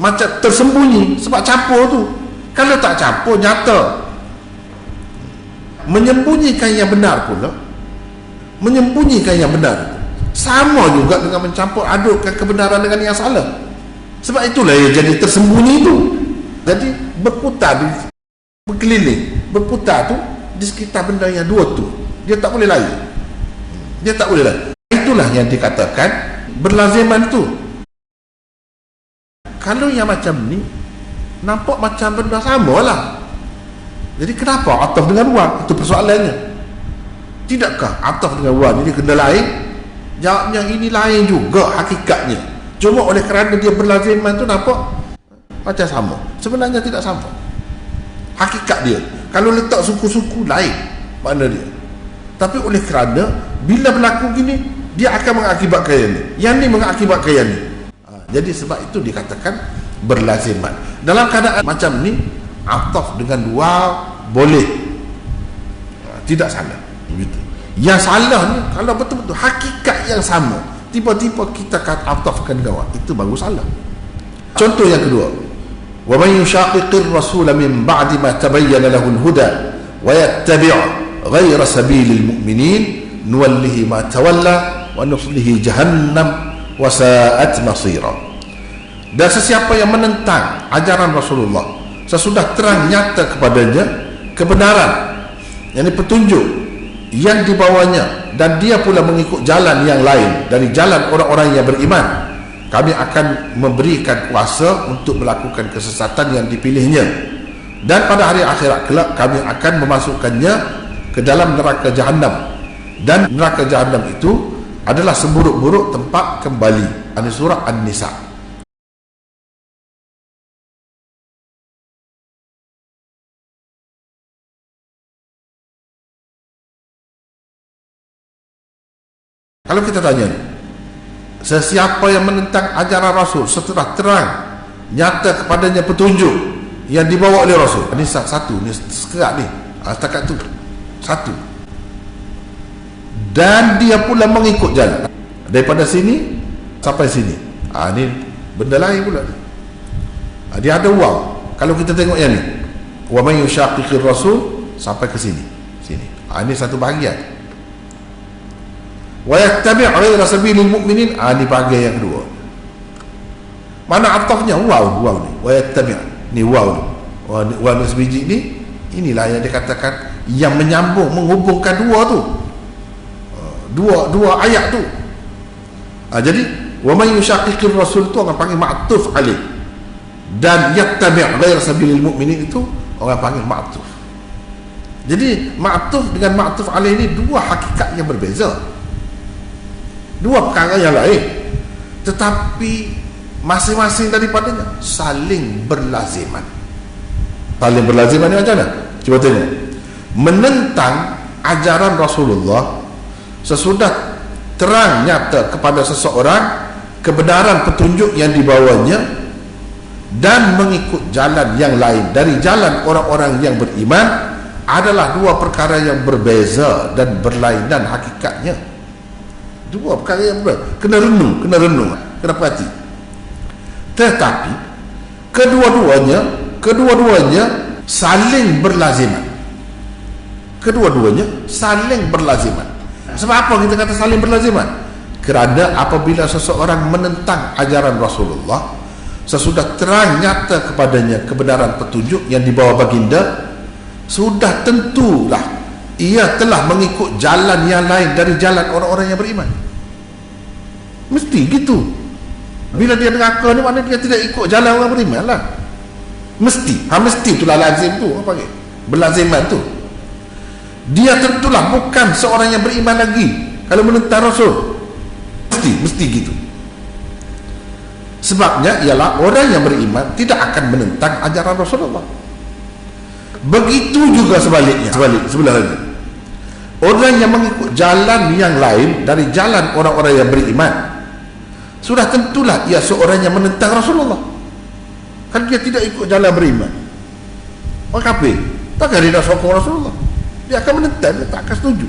macam tersembunyi. Sebab campur tu. Kalau tak campur, nyata. Menyembunyikan yang benar pula, menyembunyikan yang benar sama juga dengan mencampur adukkan kebenaran dengan yang salah. Sebab itulah yang jadi tersembunyi itu. Jadi berputar, berkeliling, berputar tu di sekitar benda yang dua tu. Dia tak boleh lari. Itulah yang dikatakan berlaziman tu. Kalau yang macam ni nampak macam benda sama lah. Jadi kenapa ataf dengan wang? Itu persoalannya. Tidakkah ataf dengan wang ini kena lain? Jawabnya ini lain juga hakikatnya. Cuma oleh kerana dia berlaziman tu nampak macam sama. Sebenarnya tidak sama. Hakikat dia, kalau letak suku-suku lain makna dia. Tapi oleh kerana bila berlaku gini, dia akan mengakibatkan yang ni, yang ni mengakibatkan yang ni. Jadi sebab itu dikatakan berlaziman. Dalam keadaan macam ni, ataf dengan waw boleh, tidak salah. Begitu. Yang salah ni kalau betul-betul hakikat yang sama, tiba-tiba kita kata atafkan dengan waw, itu baru salah. Contoh yang kedua, وَمَنْ يُشَاقِقِ الرَّسُولَ مِنْ بَعْدِ مَا تَبَيَّنَ لَهُ الْهُدَى وَيَتَّبِعْ غَيْرَ سَبِيلِ الْمُؤْمِنِينَ نُوَلِّهِ مَا تَوَلَّى وَنُصْلِهِ جَهَنَّمَ وَسَاءَتْ مَصِيرًا. Dan sesiapa yang menentang ajaran Rasulullah sesudah terang nyata kepadanya kebenaran, yakni petunjuk yang dibawanya, dan dia pula mengikut jalan yang lain dari jalan orang-orang yang beriman, kami akan memberikan kuasa untuk melakukan kesesatan yang dipilihnya, dan pada hari akhirat kelak kami akan memasukkannya ke dalam neraka Jahannam, dan neraka Jahannam itu adalah seburuk-buruk tempat kembali. Ini surah An-Nisa. Kalau kita tanya, sesiapa yang menentang ajaran Rasul setelah terang nyata kepadanya petunjuk yang dibawa oleh Rasul. Ini satu, ini sekerat ni, setakat tu satu, dan dia pula mengikut jalan daripada sini sampai sini. Ini benda lain pula. Dia ada waw. Kalau kita tengok yang ni, wa man yushaqiqir rasul sampai ke sini. Ini satu bahagian. Wa yattabi' ghayra sabilil mu'minin, ini bahagian yang kedua. Mana atafnya? Waw ni. Wa yattabi', ni waw ni. Waw ni sebiji ni, inilah yang dikatakan yang menyambung, menghubungkan dua tu. Dua ayat tu. Jadi wa man yushaqiqir rasul tu orang panggil ma'tuf alaih, dan yattabi' ghayra sabilil mu'minin itu orang panggil ma'tuf. Jadi ma'tuf dengan ma'tuf alaih ni dua hakikat yang berbeza, dua perkara yang lain, tetapi masing-masing daripadanya saling berlaziman. Saling berlaziman ni macam mana? Cuba tengok. Menentang ajaran Rasulullah sesudah terang nyata kepada seseorang kebenaran petunjuk yang dibawanya, dan mengikut jalan yang lain dari jalan orang-orang yang beriman, adalah dua perkara yang berbeza dan berlainan hakikatnya. Dua perkara yang berbeza. Kena renung, kena perhati. Tetapi kedua-duanya saling berlaziman. Kedua-duanya saling berlaziman. Sebab apa kita kata saling berlaziman? Kerana apabila seseorang menentang ajaran Rasulullah, sesudah terang nyata kepadanya kebenaran petunjuk yang dibawa baginda, sudah tentulah ia telah mengikut jalan yang lain dari jalan orang-orang yang beriman. Mesti gitu. Bila dia neraka ni, maknanya dia tidak ikut jalan orang beriman lah. Mesti. Mesti itulah lazim tu. Apa panggil? Berlaziman tu. Dia tentulah bukan seorang yang beriman lagi kalau menentang Rasul. Mesti gitu. Sebabnya ialah orang yang beriman tidak akan menentang ajaran Rasulullah. Begitu juga sebaliknya, sebelah lagi. Orang yang mengikut jalan yang lain dari jalan orang-orang yang beriman, sudah tentulah ia seorang yang menentang Rasulullah. Kan dia tidak ikut jalan beriman. Orang kafir, takkan dia nak sokong Rasulullah. Dia akan menentang, dia tak akan setuju.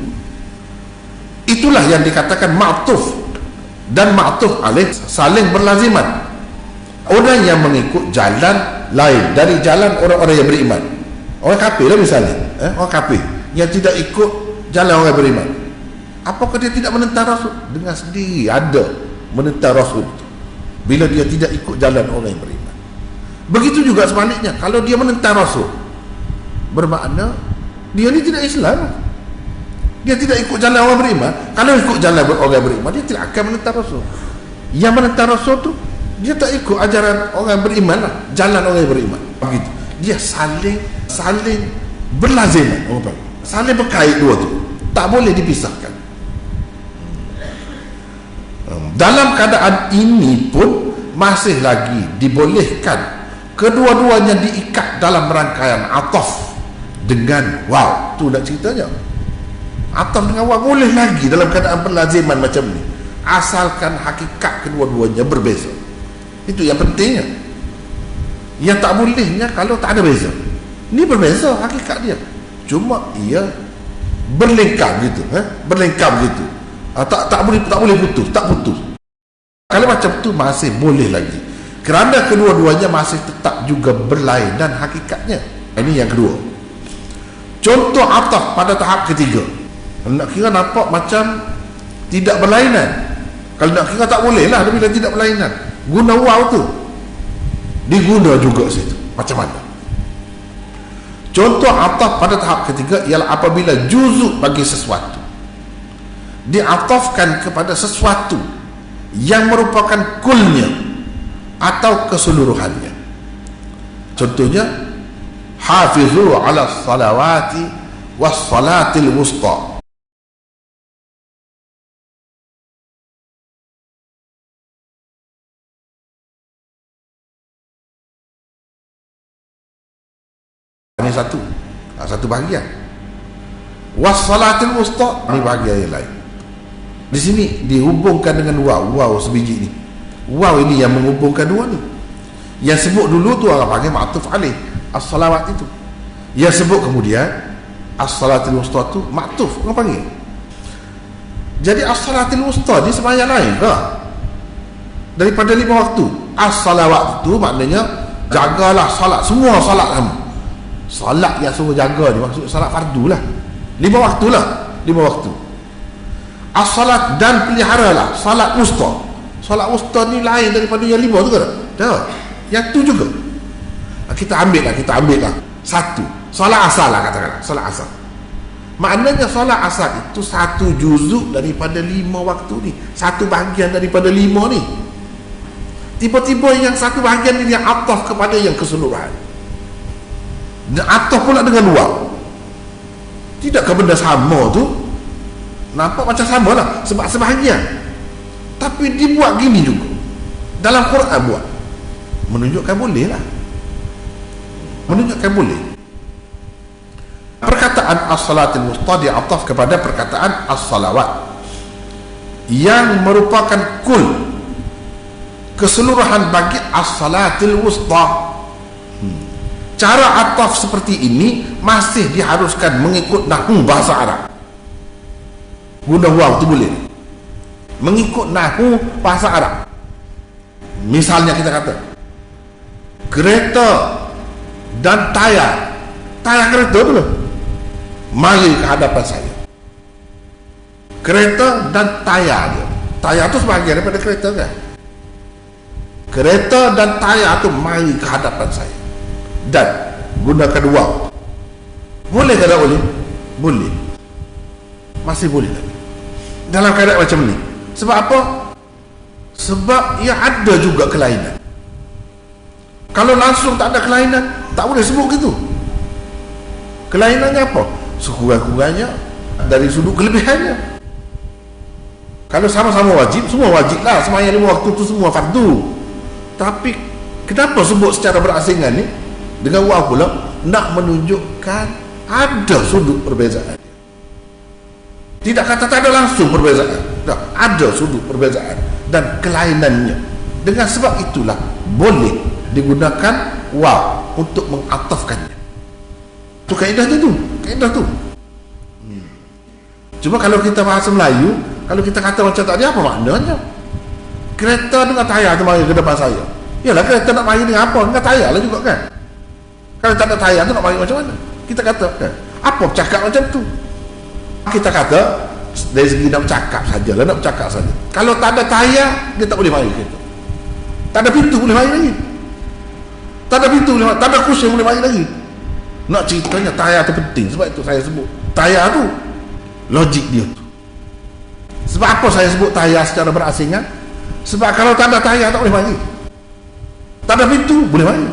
Itulah yang dikatakan ma'tuf dan ma'tuf alaih saling berlaziman. Orang yang mengikut jalan lain dari jalan orang-orang yang beriman, orang kafir lah misalnya, orang kafir yang tidak ikut jalan orang beriman, apakah dia tidak menentang Rasul? Dengan sendiri ada menentang Rasul bila dia tidak ikut jalan orang yang beriman. Begitu juga sebaliknya, kalau dia menentang Rasul, bermakna dia ni tidak Islam. Dia tidak ikut jalan orang beriman. Kalau ikut jalan orang beriman, dia tidak akan menentang Rasul. Yang menentang Rasul tu, dia tak ikut ajaran orang beriman lah, jalan orang yang beriman. Begitu. Dia saling berlaziman, saling berkait dua tu, tak boleh dipisahkan. Dalam keadaan ini pun masih lagi dibolehkan kedua-duanya diikat dalam rangkaian ataf dengan waw. Tu nak ceritanya, ataf dengan waw boleh lagi dalam keadaan berlaziman macam ni, asalkan hakikat kedua-duanya berbeza. Itu yang pentingnya. Yang tak bolehnya kalau tak ada beza. Ni berbeza hakikat dia, cuma ia berlengkap gitu, berlengkap gitu. Tak boleh putus, tak putus. Kalau macam tu masih boleh lagi, kerana kedua-duanya masih tetap juga berlainan hakikatnya. Ini yang kedua. Contoh ataf pada tahap ketiga, nak kira nampak macam tidak berlainan. Kalau nak kira tak boleh lah bila tidak berlainan. Guna waw tu diguna juga situ. Macam mana? Contoh ataf pada tahap ketiga ialah apabila juzuk bagi sesuatu diatafkan kepada sesuatu yang merupakan kulnya atau keseluruhannya. Contohnya, hafizu ala salawati was salatil wusta. Ini satu bahagian. Wassalatil wusta, ini bahagian yang lain. Di sini dihubungkan dengan waw sebiji ni. Waw ini yang menghubungkan dua ni. Yang sebut dulu tu orang panggil ma'tuf alaih, as-salawat itu. Yang sebut kemudian as-salatil wusta tu ma'tuf, orang panggil. Jadi as-salatil wusta ni sembahyang lain ke daripada 5 waktu. As-salawat tu maknanya jagalah salat, semua salat kamu. Salat yang suruh jaga ni maksud salat fardu lah, 5 waktu lah, 5 waktu. As-salat dan peliharalah salat wusta. Salat wusta ni lain daripada yang 5 tu ke tak? Yang tu juga kita ambil lah satu. Salat asal lah katakan, salat asal. Maknanya salat asal itu satu juzuk daripada 5 waktu ni, satu bahagian daripada 5 ni. Tiba-tiba yang satu bahagian ni yang ataf kepada yang keseluruhan. Dan ataf pula dengan waw. Tidakkah benda sama tu? Nampak macam sama lah, sebab sebahagian, tapi dibuat gini juga dalam Quran buat, menunjukkan boleh lah, menunjukkan boleh. Perkataan as-salatil wusta diataf kepada perkataan as-salawat yang merupakan kul, keseluruhan bagi as-salatil wusta. Cara ataf seperti ini masih diharuskan mengikut nahwu bahasa Arab. Guna waw tu boleh mengikut nahwu bahasa Arab. Misalnya kita kata kereta dan tayar tayar kereta tu lah, mari ke hadapan saya. Kereta dan tayar dia, tayar tu sebahagian daripada kereta kan. Kereta dan tayar tu mari ke hadapan saya dan gunakan waw. Boleh ke tak boleh? Boleh, masih boleh lagi dalam keadaan macam ni. Sebab apa? Sebab ia ada juga kelainan. Kalau langsung tak ada kelainan, tak boleh sebut gitu. Kelainannya apa? Sekurang-kurangnya dari sudut kelebihannya. Kalau sama-sama wajib, semua wajib lah, sembahyang 5 waktu tu semua fardu. Tapi kenapa sebut secara berasingan ni dengan waw pula? Nak menunjukkan ada sudut perbezaan. Tidak kata tak ada langsung perbezaan, tak, ada sudut perbezaan dan kelainannya. Dengan sebab itulah boleh digunakan waw untuk mengatafkannya. Tu kaedahnya tu, kaedah tu. Cuma kalau kita bahasa Melayu, kalau kita kata macam tak ada, apa maknanya? Kereta dengan tayar tu mari ke depan saya. Yalah, kereta nak mari dengan apa? Dengan tayar lah juga kan. Kalau tak ada tayar tu nak mari macam mana? Kita kata kan, apa bercakap macam tu? Kita kata dari segi nak bercakap sajalah, nak bercakap saja. Kalau tak ada tayar, dia tak boleh mari kereta. Tak ada pintu boleh mari lagi. Tak ada pintu boleh mari, tak ada kursi boleh mari lagi. Nak ceritanya tayar tu penting. Sebab itu saya sebut tayar tu logik dia tu. Sebab apa saya sebut tayar secara berasingan? Sebab kalau tak ada tayar tak boleh mari. Tak ada pintu boleh mari.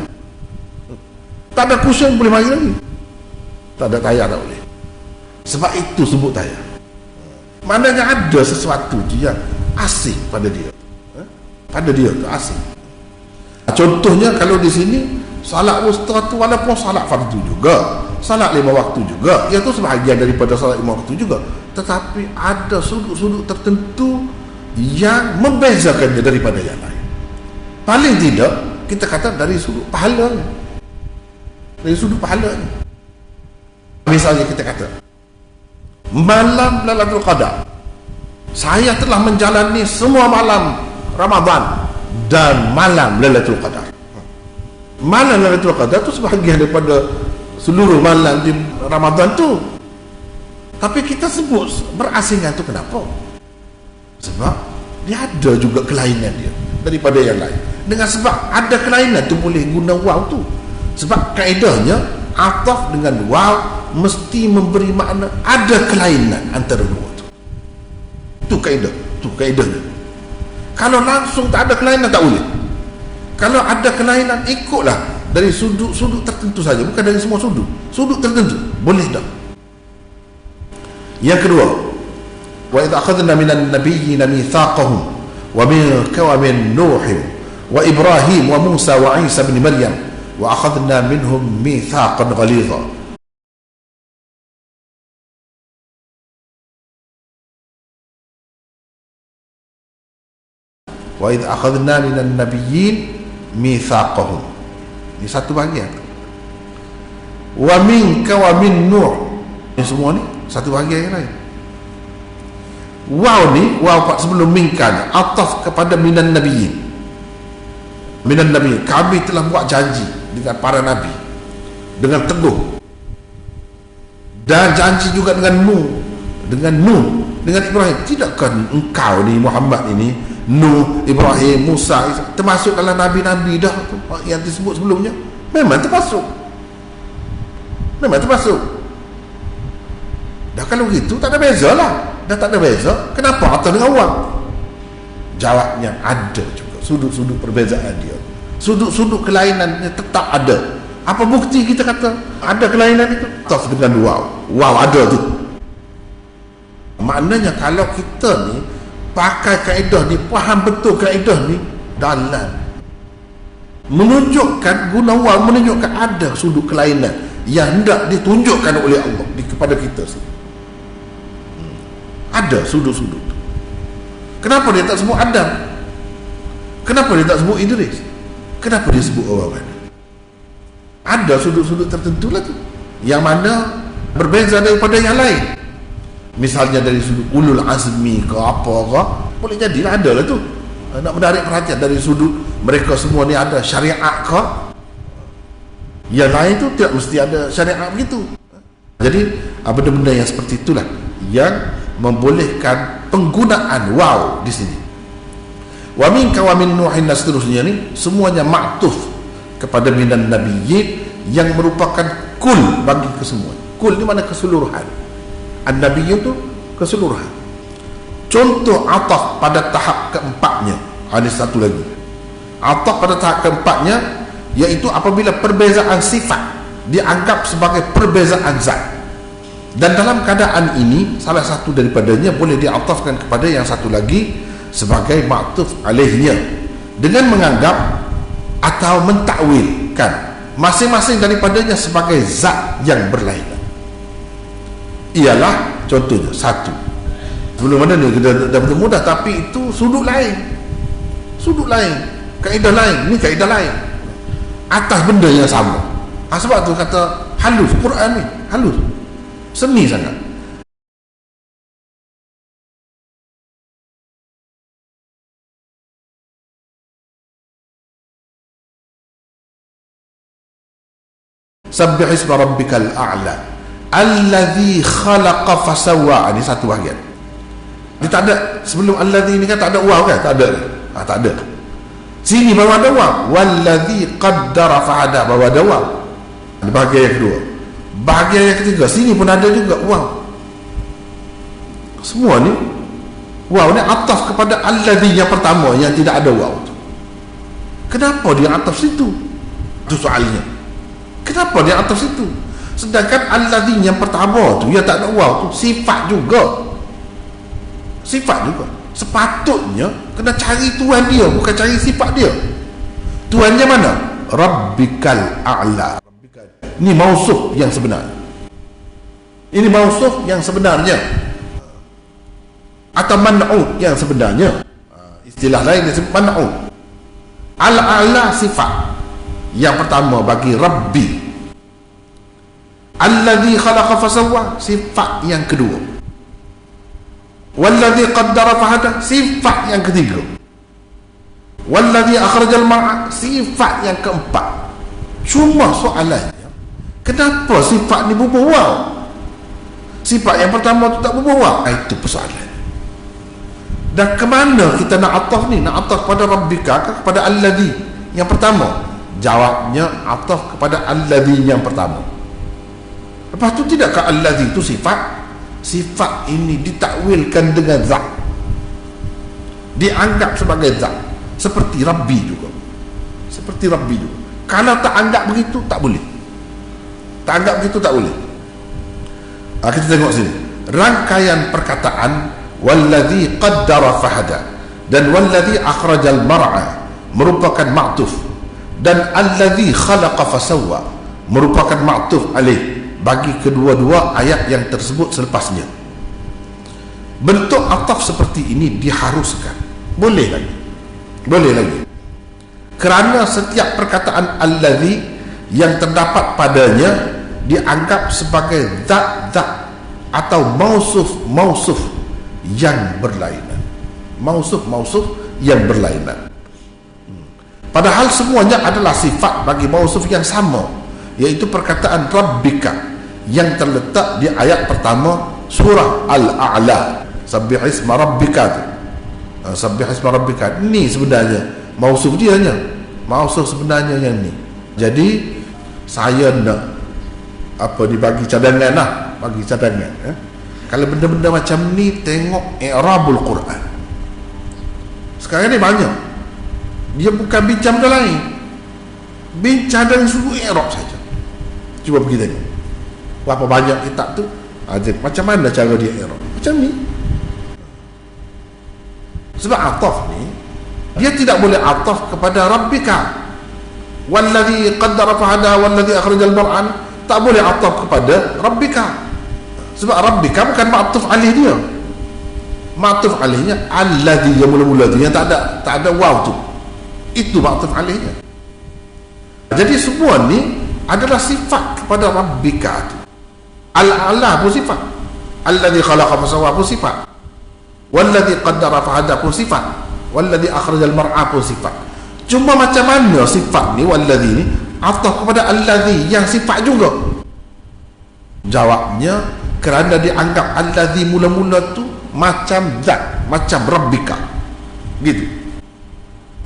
Tak ada kursi boleh mari lagi. Tak ada tayar tak boleh. Sebab itu sebut tayar. Maknanya ada sesuatu yang asing pada dia. Pada dia tu asing. Contohnya kalau di sini salat wusta tu walaupun salat fardu juga, salat 5 waktu juga, iaitu sebahagian daripada salat 5 waktu juga, tetapi ada sudut-sudut tertentu yang membezakannya daripada yang lain. Paling tidak kita kata dari sudut pahalanya. Dari sudut pahalanya. Misalnya kita kata malam Lailatul Qadar, saya telah menjalani semua malam Ramadan dan malam Lailatul Qadar. Malam Lailatul Qadar tu sebahagian daripada seluruh malam di Ramadan tu. Tapi kita sebut berasingan tu kenapa? Sebab dia ada juga kelainan dia daripada yang lain. Dengan sebab ada kelainan tu boleh guna waw tu. Sebab kaedahnya ataf dengan waw mesti memberi makna ada kelainan antara dua tu. Tu kaedah, tu kaedahnya. Kalau langsung tak ada kelainan tak boleh. Kalau ada kelainan ikutlah dari sudut-sudut tertentu saja, bukan dari semua sudut. Sudut tertentu boleh dah. Yang kedua, wa idza akhadna minan nabiyyin mitsaqahum wa minka wa min Nuh wa Ibrahim wa Musa wa Isa ibn Maryam wa akhadna minhum mitsaqan ghalidha. Wa idza akhadna minan nabiyyin mitsaqahum, ini satu bahagian. Wa minka wa min Nuh, ini semua ni satu bahagian yang lain. Waw ni, waw sebelum minka ni ataf kepada minan nabiyyin. Minan nabiyyin, kami telah buat janji dengan para nabi dengan teguh, dan janji juga dengan Nuh, dengan Ibrahim. Tidakkah engkau ni Muhammad ini, Nuh, Ibrahim, Musa termasuk dalam nabi-nabi dah tu yang disebut sebelumnya? Memang termasuk. Memang termasuk. Dah kalau gitu tak ada beza lah. Dah tak ada beza, kenapa atas dengan awal? Jawabnya ada juga sudut-sudut perbezaan dia. Sudut-sudut kelainannya tetap ada. Apa bukti kita kata ada kelainan itu? Atas dengan waw. Waw ada tu. Maknanya kalau kita ni pakai kaedah ni, faham betul kaedah ni, dalam menunjukkan, guna waw menunjukkan ada sudut kelainan yang hendak ditunjukkan oleh Allah kepada kita sendiri. Ada sudut-sudut. Kenapa dia tak sebut Adam? Kenapa dia tak sebut Idris? Kenapa dia sebut orang lain? Ada sudut-sudut tertentu lah tu yang mana berbeza daripada yang lain. Misalnya dari sudut ulul azmi ke apa ke, boleh jadilah ada lah tu. Nak menarik perhatian dari sudut mereka semua ni ada syariat ke, Yang lain tu tidak mesti ada syariat begitu. Jadi benda-benda yang seperti itulah yang membolehkan penggunaan waw di sini. Wa min kawamin nuhin dan seterusnya ni semuanya ma'tuf kepada minan nabiyyin yang merupakan kul bagi kesemua. Kul ni mana keseluruhan. An-nabiyyin tu keseluruhan. Contoh ataf pada tahap keempatnya, ada satu lagi. Ataf pada tahap keempatnya iaitu apabila perbezaan sifat dianggap sebagai perbezaan zat. Dan dalam keadaan ini salah satu daripadanya boleh diatafkan kepada yang satu lagi sebagai ma'tuf alaihnya dengan menganggap atau mentakwilkan masing-masing daripadanya sebagai zat yang berlainan. Ialah contohnya satu. Sebelum mana ni kita dah bertemu dah, tapi itu sudut lain, kaedah lain, ni kaedah lain atas benda yang sama. Sebab tu kata halus, Quran ni halus, seni sangat. Sabbih isma rabbikal a'la alladhi khalaqa fasawwa. Ini satu bahagian. Dia tak ada sebelum alladhi ni kan tak ada waw kan? Tak ada. Tak ada. Sini baru ada waw. Walladhi qaddara fahada, baru ada waw. Ini bahagian yang kedua. Bahagian yang ketiga, sini pun ada juga waw. Semua ni waw ni ataf kepada alladhi yang pertama yang tidak ada waw tu. Kenapa dia ataf situ? Itu soalnya. Kenapa dia ataf situ? Sedangkan alladhi yang pertama tu yang tak ada waw tu sifat juga. Sepatutnya kena cari Tuhan dia, bukan cari sifat dia. Tuhannya mana? Rabbikal a'la. Ini mausuf yang sebenarnya. Ini mausuf yang sebenarnya, atau man'ud yang sebenarnya. Istilah lain disebut man'ud. Al-a'la sifat yang pertama bagi Rabbi. Alladhi khalaqa fasawwa sifat yang kedua. Walladhi qaddara fahada sifat yang ketiga. Walladhi akhrajal mar'a sifat yang keempat. Cuma soalannya, kenapa sifat ni berubah waw? Sifat yang pertama tu tak berubah waw. Itu persoalan. Dan ke mana kita nak ataf ni? Nak ataf pada Rabbika ke kepada alladhi yang pertama? Jawabnya ataf kepada alladhi yang pertama. Lepas tu tidakkah alladhi itu sifat? Sifat ini ditakwilkan dengan zat, dianggap sebagai zat, seperti Rabbi juga. Kalau tak anggap begitu tak boleh. Tak boleh. Kita tengok sini rangkaian perkataan walladhi qaddara fahada dan walladhi akhrajal mar'a merupakan ma'tuf, dan alladhi khalaqa fasawwa merupakan ma'tuf alaih bagi kedua-dua ayat yang tersebut selepasnya. Bentuk ataf seperti ini diharuskan. Boleh lagi. Kerana setiap perkataan alladhi yang terdapat padanya dianggap sebagai zat-zat atau mausuf yang berlainan. Mausuf yang berlainan. Padahal semuanya adalah sifat bagi mausuf yang sama, yaitu perkataan Rabbika yang terletak di ayat pertama surah Al-A'la. Sabbih isma rabbika. Sabbih isma rabbika. Ini sebenarnya mausuf dia nya. Mausuf sebenarnya yang ni. Jadi saya nak dibagi cadangan lah, bagi cadangan. Kalau benda-benda macam ni tengok i'rabul Quran. Sekarang ni banyak. Dia bukan bincang benda lain. Bincang dan suruh i'rab saja. Cuba pergi tengok berapa banyak kitab tu, macam mana cara dia i'rab macam ni. Sebab ataf ni dia tidak boleh ataf kepada Rabbika. Walladhi qaddara fahada walladhi akhrajal mar'an, tak boleh ataf kepada Rabbika. Sebab Rabbika bukan ma'tuf alih dia. Ma'tuf alihnya alladhi yang mula-mula tu, yang tak ada waw tu, itu ma'tuf alihnya. Jadi semua ni adalah sifat kepada Rabbika tu. Al-a'la pun sifat, alladhi khalaqa fasawwa pun sifat, walladhi qaddara fahada pun sifat, walladhi akhrajal mar'a pun sifat. Cuma macam mana sifat ni walladhi ni ataf kepada allazi yang sifat juga? Jawabnya, kerana dianggap allazi mula-mula tu macam zat, macam rabbika gitu.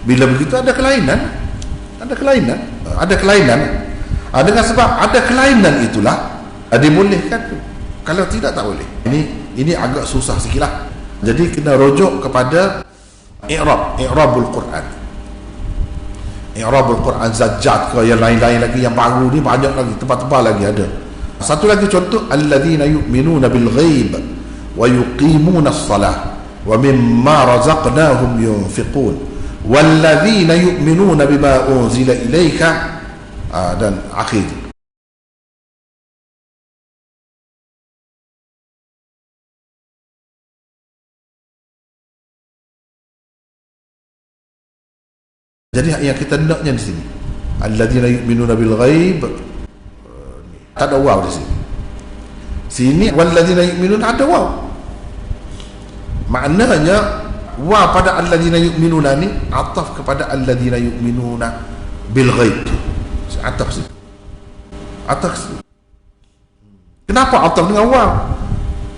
Bila begitu ada kelainan, dengan sebab ada kelainan itulah dibolehkan tu. Kalau tidak, tak boleh. Ini agak susah sikit lah. Jadi kena rujuk kepada i'rabul Quran. I'rabul Quran Zajjad ke yang lain-lain lagi, yang baru ni banyak lagi, tebal-tebal lagi ada. Satu lagi contoh, alladzina yu'minuna bil ghaib wa yuqimuna as-salah wa mimma razaqnahum yunfiqun walladzina yu'minuna bima unzila ilaika dan akhir. Jadi yang kita naknya di sini, alladzina yu'minuna bil ghaib, tak ada waw di sini. Sini walladzina yu'minuna ada waw. Maknanya waw pada alladzina yu'minuna ni ataf kepada alladzina yu'minuna bil ghaib. Ataf situ. Kenapa ataf dengan waw?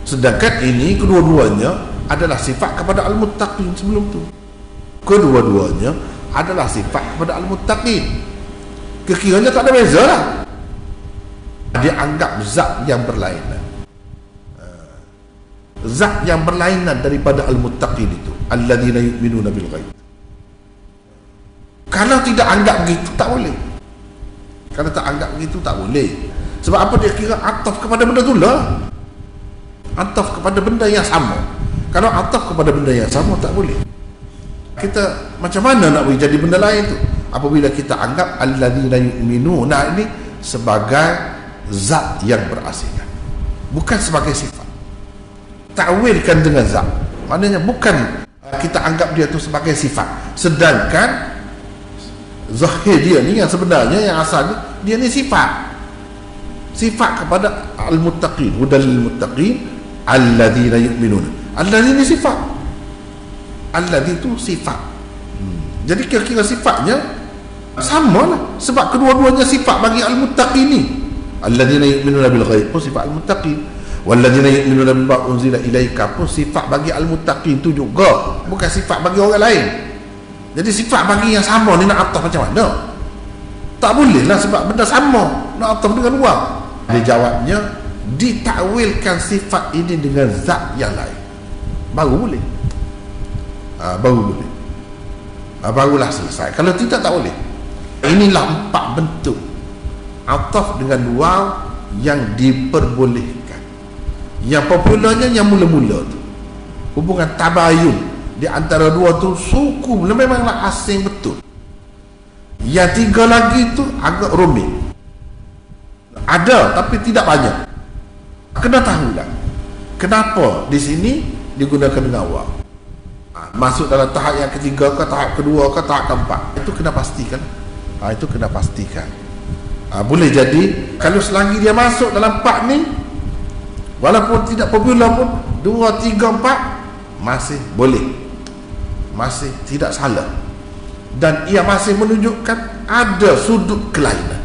Sedangkan ini kedua-duanya adalah sifat kepada al-muttaqin sebelum tu. Kedua-duanya adalah sifat kepada al-muttaqin. Kekiranya tak ada beza lah. Dia anggap zat yang berlainan, zat yang berlainan daripada al-muttaqin itu, alladzina yu'minuna bil ghaib. Kalau tidak anggap begitu, tak boleh. Kalau tak anggap begitu, tak boleh. Sebab apa? Dia kira ataf kepada benda tu lah, ataf kepada benda yang sama. Kalau ataf kepada benda yang sama, tak boleh. Kita macam mana nak boleh jadi benda lain tu apabila kita anggap alladzina yu'minuna ini sebagai zat yang berasingkan, bukan sebagai sifat. Takwilkan dengan zat, maknanya bukan kita anggap dia tu sebagai sifat, sedangkan zahir dia ni yang sebenarnya, yang asalnya dia ni sifat kepada al-muttaqin, hudal muttaqin alladzina yu'minuna. Alladzina ni sifat, alladzi itu sifat. Jadi kira-kira sifatnya sama lah, sebab kedua-duanya sifat bagi al-muttaqin ni. Alladzina yu'minuna bil ghaib pun sifat al-muttaqin, walladzina yu'minuna bima unzila ilaika pun sifat bagi al-muttaqin tu juga, bukan sifat bagi orang lain. Jadi sifat bagi yang sama ni nak ataf macam mana? Tak boleh lah, sebab benda sama nak ataf dengan waw. Dia jawabnya, ditakwilkan sifat ini dengan zat yang lain, baru boleh. Barulah selesai. Kalau tidak, tak boleh. Inilah 4 bentuk ataf dengan waw yang diperbolehkan. Yang popularnya yang mula-mula tu, hubungan tabayun di antara dua tu suku memanglah asing betul. Yang 3 lagi tu agak rumit, ada tapi tidak banyak. Kena tahulah kenapa di sini digunakan dengan waw. Masuk dalam tahap yang ketiga ke, tahap kedua ke, tahap keempat, itu kena pastikan. Itu kena pastikan. Boleh jadi kalau selagi dia masuk dalam 4 ni, walaupun tidak popular pun, 2, 3, 4 masih boleh, masih tidak salah, dan ia masih menunjukkan ada sudut kelainan,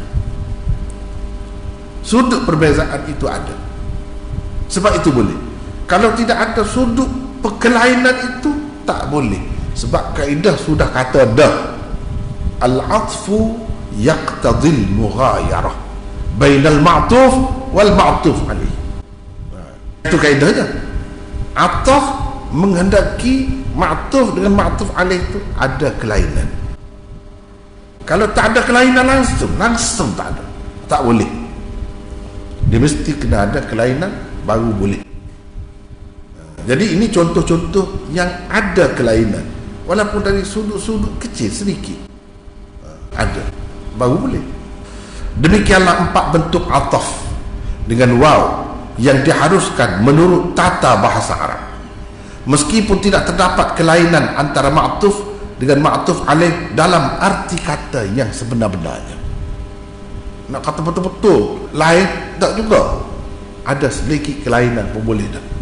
sudut perbezaan itu ada. Sebab itu boleh. Kalau tidak ada sudut perkelainan itu, tak boleh. Sebab kaedah sudah kata dah, al-atfu yaqtadil mughayarah bainal ma'tuf wal ma'tuf alaih. Itu kaedahnya. Ataf menghendaki ma'tuf dengan ma'tuf alaih itu ada kelainan. Kalau tak ada kelainan langsung tak ada, tak boleh. Dia mesti kena ada kelainan baru boleh. Jadi ini contoh-contoh yang ada kelainan, walaupun dari sudut-sudut kecil sedikit ada, baru boleh. Demikianlah 4 bentuk ataf dengan waw yang diharuskan menurut tata bahasa Arab, meskipun tidak terdapat kelainan antara ma'tuf dengan ma'tuf alaih dalam arti kata yang sebenar-benarnya. Nak kata betul-betul lain, tak juga, ada sedikit kelainan pun boleh dah.